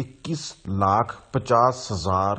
21,50,000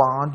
5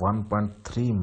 1.3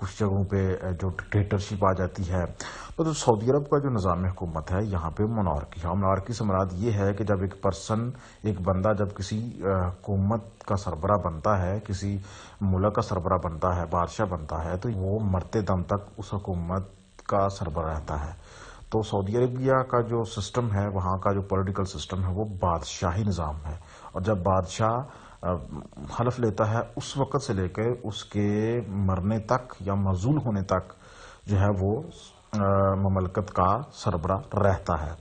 کچھ جگہوں پہ جو ڈکٹیٹرشپ آ جاتی ہے. تو سعودی عرب کا جو نظام حکومت ہے یہاں پہ مونارکی ہے. مونارکی سے مراد یہ ہے کہ جب ایک بندہ جب کسی حکومت کا سربراہ بنتا ہے، کسی ملک کا سربراہ بنتا ہے، بادشاہ بنتا ہے، تو وہ مرتے دم تک اس حکومت کا سربراہ رہتا ہے. تو سعودی عربیہ کا جو سسٹم ہے، وہاں کا جو پولیٹیکل سسٹم ہے، وہ بادشاہی نظام ہے. اور جب بادشاہ حلف لیتا ہے اس وقت سے لے کے اس کے مرنے تک یا معزول ہونے تک جو ہے وہ مملکت کا سربراہ رہتا ہے.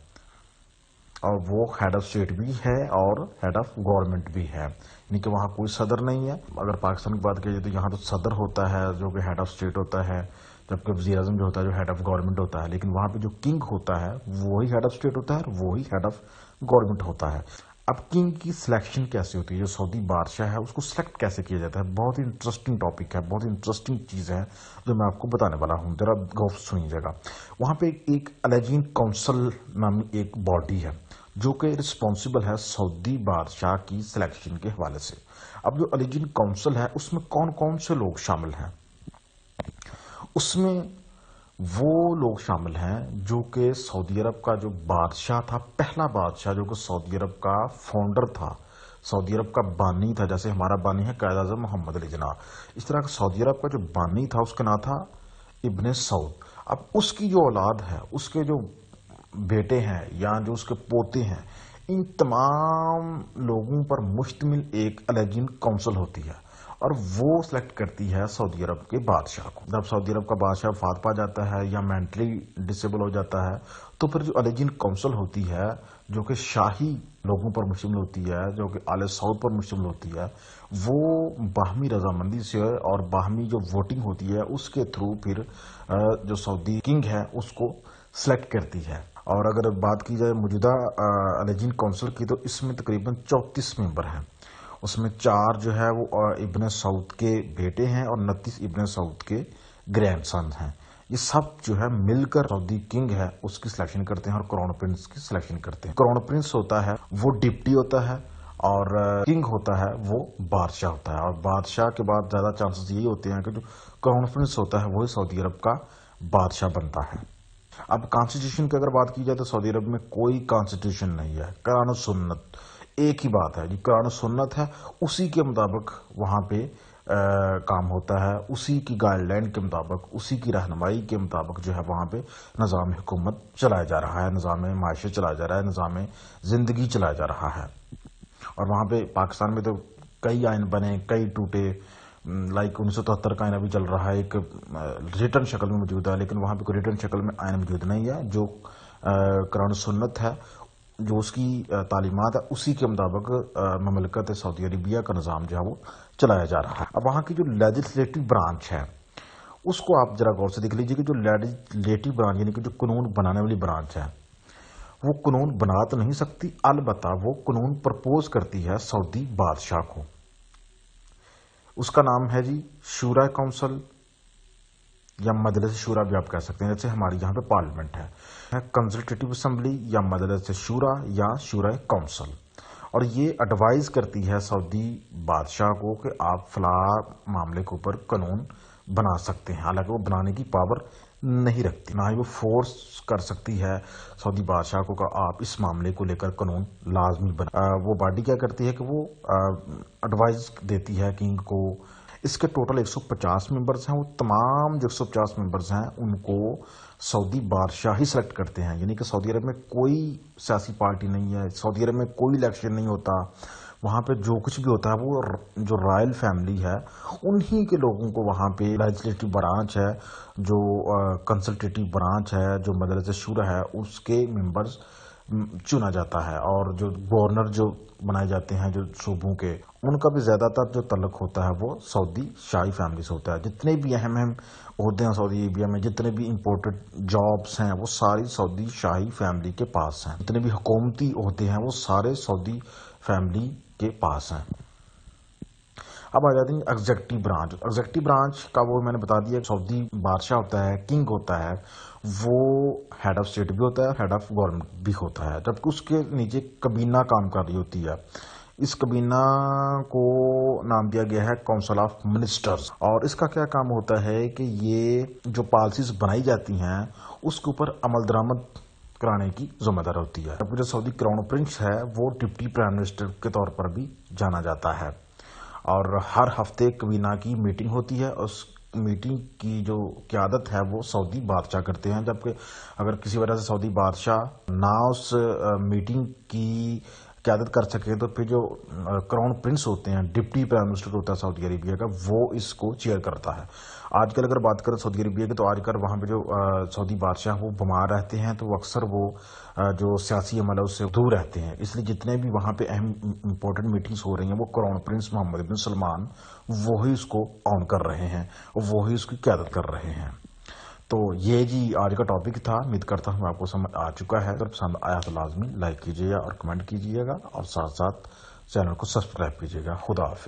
اور وہ ہیڈ آف اسٹیٹ بھی ہے اور ہیڈ آف گورنمنٹ بھی ہے، یعنی کہ وہاں کوئی صدر نہیں ہے. اگر پاکستان کی بات کی جائے تو یہاں تو صدر ہوتا ہے جو کہ ہیڈ آف اسٹیٹ ہوتا ہے، جبکہ وزیر اعظم جو ہوتا ہے جو ہیڈ آف گورنمنٹ ہوتا ہے. لیکن وہاں پہ جو کنگ ہوتا ہے وہی ہیڈ آف اسٹیٹ ہوتا ہے اور وہی ہیڈ آف گورنمنٹ ہوتا ہے. اب کنگ کی سلیکشن کیسے ہوتی ہے؟ جو سعودی بادشاہ ہے اس کو سلیکٹ کیسے کیا جاتا ہے؟ بہت ہی انٹرسٹنگ ٹاپک ہے، بہت ہی انٹرسٹنگ چیز ہے جو میں آپ کو بتانے والا ہوں. ذرا غور سے سنیے گا. وہاں پہ ایک الیجین کونسل نامی ایک باڈی ہے جو کہ رسپانسبل ہے سعودی بادشاہ کی سلیکشن کے حوالے سے. اب جو الیجین کونسل ہے اس میں کون کون سے لوگ شامل ہیں؟ اس میں وہ لوگ شامل ہیں جو کہ سعودی عرب کا جو بادشاہ تھا، پہلا بادشاہ جو کہ سعودی عرب کا فاؤنڈر تھا، سعودی عرب کا بانی تھا. جیسے ہمارا بانی ہے قائد اعظم محمد علی جناح، اس طرح کا سعودی عرب کا جو بانی تھا اس کا نام تھا ابن سعود. اب اس کی جو اولاد ہے، اس کے جو بیٹے ہیں یا جو اس کے پوتے ہیں، ان تمام لوگوں پر مشتمل ایک الیجین کونسل ہوتی ہے اور وہ سلیکٹ کرتی ہے سعودی عرب کے بادشاہ کو. جب سعودی عرب کا بادشاہ وفات پا جاتا ہے یا مینٹلی ڈسیبل ہو جاتا ہے تو پھر جو الیجین کونسل ہوتی ہے جو کہ شاہی لوگوں پر مشتمل ہوتی ہے، جو کہ آل سعود پر مشتمل ہوتی ہے، وہ باہمی رضامندی سے اور باہمی جو ووٹنگ ہوتی ہے اس کے تھرو پھر جو سعودی کنگ ہے اس کو سلیکٹ کرتی ہے. اور اگر بات کی جائے موجودہ الیجین کونسل کی تو اس میں تقریباً 34 ممبر ہیں. اس میں 4 جو ہے وہ ابن سعود کے بیٹے ہیں اور 29 ابن سعود کے گرینڈ سن ہیں. یہ سب جو ہے مل کر سعودی کنگ ہے اس کی سلیکشن کرتے ہیں اور کراؤن پرنس کی سلیکشن کرتے ہیں. کراؤن پرنس ہوتا ہے وہ ڈپٹی ہوتا ہے اور کنگ ہوتا ہے وہ بادشاہ ہوتا ہے. اور بادشاہ کے بعد زیادہ چانسز یہی ہوتے ہیں کہ جو کراؤن پرنس ہوتا ہے وہی سعودی عرب کا بادشاہ بنتا ہے. اب کانسٹیٹیوشن کی اگر بات کی جائے تو سعودی عرب میں کوئی کانسٹیٹیوشن نہیں ہے. قرآن و سنت ایک ہی بات ہے، جو قرآن و سنت ہے اسی کے مطابق وہاں پہ کام ہوتا ہے، اسی کی گائیڈ لائن کے مطابق، اسی کی رہنمائی کے مطابق جو ہے وہاں پہ نظام حکومت چلایا جا رہا ہے، نظام معاشی چلایا جا رہا ہے، نظام زندگی چلایا جا رہا ہے. اور وہاں پہ پاکستان میں تو کئی آئین بنے، کئی ٹوٹے، لائک 1973 کا آئین ابھی چل رہا ہے، ایک ریٹن شکل میں موجود ہے، لیکن وہاں پہ کوئی ریٹن شکل میں آئین موجود نہیں ہے. جو قرآن سنت ہے، جو اس کی تعلیمات ہے، اسی کے مطابق مملکت سعودی عربیہ کا نظام جو ہے وہ چلایا جا رہا ہے. اب وہاں کی جو لیجسلیٹو برانچ ہے اس کو آپ ذرا غور سے دیکھ لیجیے کہ جو لیجسلیٹو برانچ یعنی کہ جو قانون بنانے والی برانچ ہے وہ قانون بنا تو نہیں سکتی، البتہ وہ قانون پرپوز کرتی ہے سعودی بادشاہ کو. اس کا نام ہے جی شورا کونسل یا مجلس شورا بھی آپ کہہ سکتے ہیں، جیسے ہماری یہاں پہ پارلیمنٹ ہے، کنسلٹیٹو اسمبلی یا مجلس شورا یا شورا کونسل. اور یہ ایڈوائز کرتی ہے سعودی بادشاہ کو کہ آپ فلاں معاملے کے اوپر قانون بنا سکتے ہیں، حالانکہ وہ بنانے کی پاور نہیں رکھتی، نہ ہی وہ فورس کر سکتی ہے سعودی بادشاہ کو کہ آپ اس معاملے کو لے کر قانون لازمی بنا. وہ باڈی کیا کرتی ہے کہ وہ ایڈوائز دیتی ہے کنگ کو. اس کے ٹوٹل 150 ممبرز ہیں. وہ تمام جو 150 ممبرز ہیں ان کو سعودی بادشاہ ہی سلیکٹ کرتے ہیں، یعنی کہ سعودی عرب میں کوئی سیاسی پارٹی نہیں ہے، سعودی عرب میں کوئی الیکشن نہیں ہوتا. وہاں پہ جو کچھ بھی ہوتا ہے وہ جو رائل فیملی ہے انہی کے لوگوں کو وہاں پہ لیجسلیٹو برانچ ہے، جو کنسلٹیٹو برانچ ہے، جو مجلس شورا ہے، اس کے ممبرز چنا جاتا ہے. اور جو گورنر جو بنائے جاتے ہیں جو صوبوں کے، ان کا بھی زیادہ تر جو تعلق ہوتا ہے وہ سعودی شاہی فیملی سے ہوتا ہے. جتنے بھی اہم عہدے ہیں سعودی عربیہ میں، جتنے بھی امپورٹڈ جابس ہیں وہ ساری سعودی شاہی فیملی کے پاس ہیں. جتنے بھی حکومتی عہدے ہیں وہ سارے سعودی فیملی کے پاس ہیں. اب آ جاتے ہیں ایگزیکٹو برانچ. ایگزیکٹو برانچ کا وہ میں نے بتا دیا، سعودی بادشاہ ہوتا ہے، کنگ ہوتا ہے، وہ ہیڈ آف اسٹیٹ بھی ہوتا ہے، ہیڈ آف گورنمنٹ بھی ہوتا ہے، جبکہ اس کے نیچے کابینہ کام کر رہی ہوتی ہے. اس کابینہ کو نام دیا گیا ہے کونسل آف منسٹرز، اور اس کا کیا کام ہوتا ہے کہ یہ جو پالیسیز بنائی جاتی ہیں اس کے اوپر عمل درآمد کرانے کی ذمہ دار ہوتی ہے۔ جو سعودی کراؤن پرنس ہے وہ ڈپٹی پرائم منسٹر کے طور پر بھی جانا جاتا ہے، اور ہر ہفتے کابینہ کی میٹنگ ہوتی ہے۔ اس میٹنگ کی جو قیادت ہے وہ سعودی بادشاہ کرتے ہیں، جبکہ اگر کسی وجہ سے سعودی بادشاہ نہ اس میٹنگ کی قیادت کر سکے تو پھر جو کراؤن پرنس ہوتے ہیں، ڈپٹی پرائم منسٹر ہوتا ہے سعودی عربیہ کا، وہ اس کو چیئر کرتا ہے۔ آج کل اگر بات کریں سعودی عربیہ کی تو آج کل وہاں پہ جو سعودی بادشاہ وہ بیمار رہتے ہیں، تو اکثر وہ جو سیاسی عمل ہے اس سے دور رہتے ہیں، اس لیے جتنے بھی وہاں پہ اہم امپورٹنٹ میٹنگز ہو رہی ہیں وہ کراؤن پرنس محمد بن سلمان وہی اس کو آن کر رہے ہیں، وہی اس کی قیادت کر رہے ہیں۔ تو یہ جی آج کا ٹاپک تھا، امید کرتا ہوں آپ کو سمجھ آ چکا ہے۔ اگر پسند آیا تو لازمی لائک کیجیے گا اور کمنٹ کیجیے گا، اور ساتھ ساتھ چینل کو سبسکرائب کیجیے گا۔ خدا حافظ۔